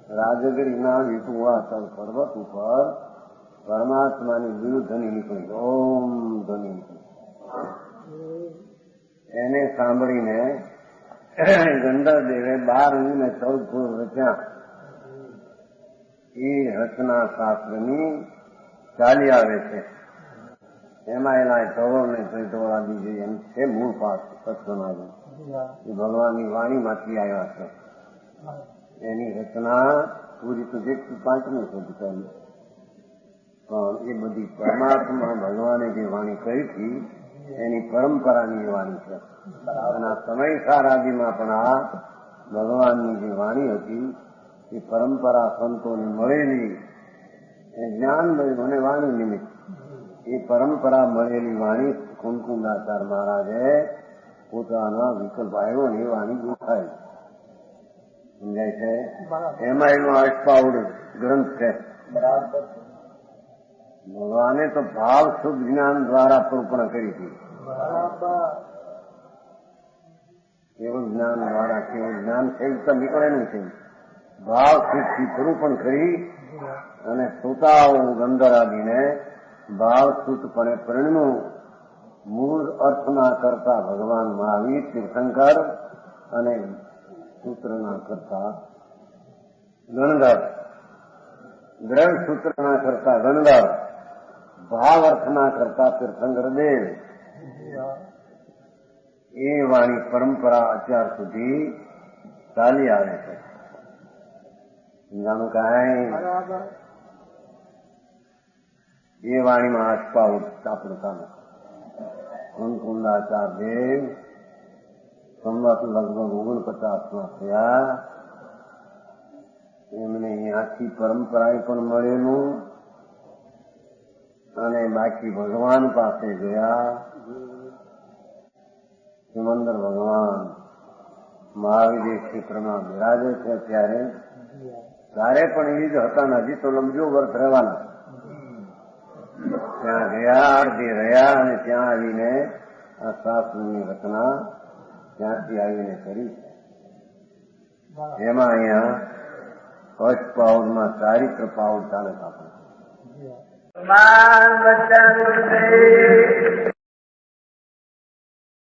રાજગીરીના વિપુવાસલ પર્વત ઉપર પરમાત્માની દિવ્ય ધ્વનિ નીકળી, ઓમ ધ્વનિ નીકળી. એને સાંભળીને ગંધર્વદેવે 12 અને 14 ફૂલ રચ્યા. એ રચના શાસ્ત્રની ચાલી આવે છે. એમાં એના ધોળ ને ચૈતોળાદી જે એમ છે મૂળ પાસ સત્સંગ એ ભગવાનની વાણીમાંથી આવ્યા છે. એની રચના પૂરી તો 105મી સુધી કરી, પણ એ બધી પરમાત્મા ભગવાને જે વાણી કરી હતી એની પરંપરાની વાણી છે. અને આ સમય સારાદીમાં પણ આ ભગવાનની જે વાણી હતી એ પરંપરા સંતોની મળેલી, એ જ્ઞાન મળ્યું અને વાણી નિમિત્ત એ પરંપરા મળેલી વાણી કુમકુંદાચાર મહારાજે પોતાના વિકલ્પ આવ્યો ને એ વાણી ગોઠાઈ. સમજાય છે? એમાં એનો અષ્ટાવડ ગ્રંથ છે. ભગવાને તો ભાવ શુદ્ધ જ્ઞાન દ્વારા કલ્પના કરી હતી. કેવું જ્ઞાન દ્વારા કેવું જ્ઞાન છે તો નીકળેલું છે. ભાવ શુદ્ધથી નિરૂપણ કરી અને શ્રોતાઓ ગંધર્વાદીને ભાવ શુદ્ધપણે પરિણમ્યું. મૂળ અર્થના કરતા ભગવાન મહાવીર તીર્થંકર અને સૂત્રના કરતા ગણધર, દ્રઢ સૂત્રના કરતા ગણધર, ભાવ અર્થના કરતા તીર્થંકર દેવ. એ વાણી પરંપરા અત્યાર સુધી ચાલી આવે છે. સમજાણું કાંઈ? એ વાણીમાં અષ્ટાવડ આપણું કામ. કુમકુંદાચાર દેવ સંવત લગભગ 49માં થયા. એમને આખી પરંપરા પણ મળેલું અને બાકી ભગવાન પાસે ગયા. સિમંદર ભગવાન મહાવીર ક્ષેત્રમાં બિરાજે છે. ત્યારે પણ એ જ હતા ને હજી તો લંબજો વર્ત રહેવાના. ત્યાં ગયા, અડધી રહ્યા અને ત્યાં આવીને આ શાસ્ત્રની રચના ત્યાંથી આવીને કરી છે. એમાં અહીંયા ફર્સ્ટ પાઉડમાં ચારિત્ર પાઉડ ચાલે આપણે.